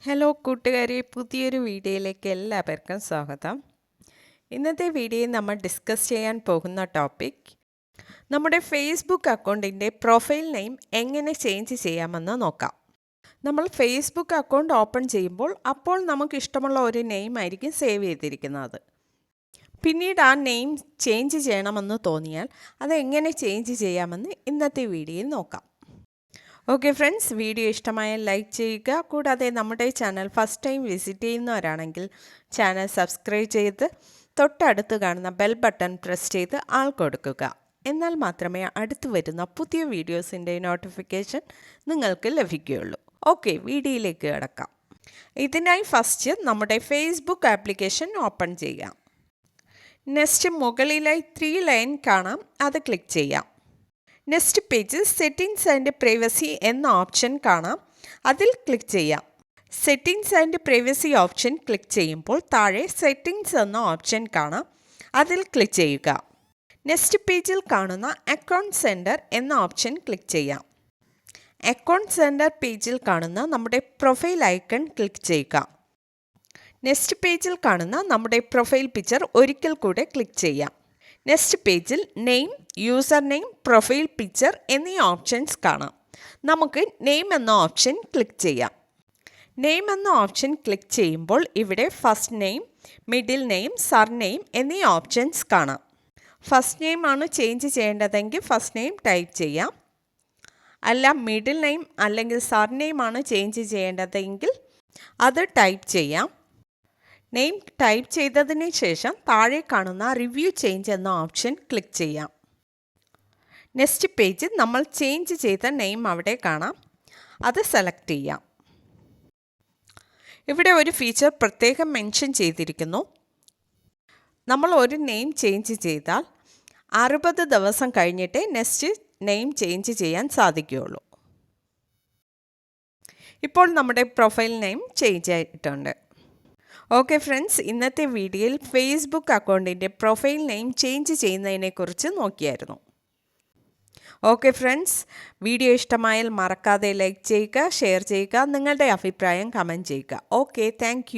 Hello കൂട്ടുകാരെ, പുതിയൊരു വീഡിയോയിലേക്ക് എല്ലാവർക്കും സ്വാഗതം. ഇന്നത്തെ വീഡിയോയിൽ നമ്മൾ ഡിസ്കസ് ചെയ്യാൻ പോകുന്ന ടോപ്പിക് നമ്മുടെ ഫേസ്ബുക്ക് അക്കൗണ്ടിൻ്റെ പ്രൊഫൈൽ നെയിം എങ്ങനെ ചേഞ്ച് ചെയ്യാമെന്ന് നോക്കാം. നമ്മൾ ഫേസ്ബുക്ക് അക്കൗണ്ട് ഓപ്പൺ ചെയ്യുമ്പോൾ അപ്പോൾ നമുക്ക് ഇഷ്ടമുള്ള ഒരു നെയിം ആയിരിക്കും സേവ് ചെയ്തിരിക്കുന്നത്. പിന്നീട് ആ നെയിം ചേഞ്ച് ചെയ്യണമെന്ന് തോന്നിയാൽ അത് എങ്ങനെ ചേഞ്ച് ചെയ്യാമെന്ന് ഇന്നത്തെ വീഡിയോയിൽ നോക്കാം. ഓക്കെ ഫ്രണ്ട്സ്, വീഡിയോ ഇഷ്ടമായാൽ ലൈക്ക് ചെയ്യുക. കൂടാതെ നമ്മുടെ ചാനൽ ഫസ്റ്റ് ടൈം വിസിറ്റ് ചെയ്യുന്നവരാണെങ്കിൽ ചാനൽ സബ്സ്ക്രൈബ് ചെയ്ത് തൊട്ടടുത്ത് കാണുന്ന ബെൽ ബട്ടൺ പ്രസ് ചെയ്ത് ആൾ കൊടുക്കുക. എന്നാൽ മാത്രമേ അടുത്ത് വരുന്ന പുതിയ വീഡിയോസിൻ്റെ നോട്ടിഫിക്കേഷൻ നിങ്ങൾക്ക് ലഭിക്കുകയുള്ളൂ. ഓക്കെ, വീഡിയോയിലേക്ക് കിടക്കാം. ഇതിനായി ഫസ്റ്റ് നമ്മുടെ ഫേസ്ബുക്ക് ആപ്ലിക്കേഷൻ ഓപ്പൺ ചെയ്യാം. നെക്സ്റ്റ് മുകളിലായി 3 ലൈൻ കാണാം, അത് ക്ലിക്ക് ചെയ്യാം. നെക്സ്റ്റ് പേജിൽ സെറ്റിംഗ്സ് ആൻഡ് പ്രൈവസി എന്ന ഓപ്ഷൻ കാണാം, അതിൽ ക്ലിക്ക് ചെയ്യാം. Settings and privacy option click ചെയ്യുമ്പോൾ താഴെ സെറ്റിംഗ്സ് എന്ന ഓപ്ഷൻ കാണാം, അതിൽ ക്ലിക്ക് ചെയ്യുക. നെക്സ്റ്റ് പേജിൽ കാണുന്ന അക്കൗണ്ട് സെൻറ്റർ എന്ന ഓപ്ഷൻ ക്ലിക്ക് ചെയ്യാം. അക്കൗണ്ട് സെൻറ്റർ പേജിൽ കാണുന്ന നമ്മുടെ പ്രൊഫൈൽ ഐക്കൺ ക്ലിക്ക് ചെയ്യുക. നെക്സ്റ്റ് പേജിൽ കാണുന്ന നമ്മുടെ പ്രൊഫൈൽ പിക്ചർ ഒരിക്കൽ കൂടെ ക്ലിക്ക് ചെയ്യാം. നെക്സ്റ്റ് പേജിൽ name, user name, profile picture എന്നീ ഓപ്ഷൻസ് കാണാം. നമുക്ക് നെയിം എന്ന ഓപ്ഷൻ ക്ലിക്ക് ചെയ്യാം. നെയിം എന്ന ഓപ്ഷൻ ക്ലിക്ക് ചെയ്യുമ്പോൾ ഇവിടെ first name, middle name, surname എന്നീ ഓപ്ഷൻസ് കാണാം. ഫസ്റ്റ് നെയിം ആണ് ചേഞ്ച് ചെയ്യേണ്ടതെങ്കിൽ ഫസ്റ്റ് നെയിം ടൈപ്പ് ചെയ്യാം. അല്ല, മിഡിൽ നെയിം അല്ലെങ്കിൽ സർനെയിം ആണ് ചേഞ്ച് ചെയ്യേണ്ടതെങ്കിൽ അത് ടൈപ്പ് ചെയ്യാം. നെയിം ടൈപ്പ് ചെയ്തതിന് ശേഷം താഴെ കാണുന്ന റിവ്യൂ ചേഞ്ച് എന്ന ഓപ്ഷൻ ക്ലിക്ക് ചെയ്യാം. നെക്സ്റ്റ് പേജിൽ നമ്മൾ ചേഞ്ച് ചെയ്ത നെയിം അവിടെ കാണാം, അത് സെലക്ട് ചെയ്യാം. ഇവിടെ ഒരു ഫീച്ചർ പ്രത്യേകം മെൻഷൻ ചെയ്തിരിക്കുന്നു. നമ്മൾ ഒരു നെയിം ചേഞ്ച് ചെയ്താൽ 60 ദിവസം കഴിഞ്ഞിട്ടേ നെക്സ്റ്റ് നെയിം ചേഞ്ച് ചെയ്യാൻ സാധിക്കുകയുള്ളൂ. ഇപ്പോൾ നമ്മുടെ പ്രൊഫൈൽ നെയിം ചേഞ്ച് ആയിട്ടുണ്ട്. ഓക്കെ ഫ്രണ്ട്സ്, ഇന്നത്തെ വീഡിയോയിൽ ഫേസ്ബുക്ക് അക്കൗണ്ടിൻ്റെ പ്രൊഫൈൽ നെയിം ചേഞ്ച് ചെയ്യുന്നതിനെക്കുറിച്ച് നോക്കിയായിരുന്നു. ഓക്കെ ഫ്രണ്ട്സ്, വീഡിയോ ഇഷ്ടമായാൽ മറക്കാതെ ലൈക്ക് ചെയ്യുക, ഷെയർ ചെയ്യുക, നിങ്ങളുടെ അഭിപ്രായം കമൻറ്റ് ചെയ്യുക. Okay, thank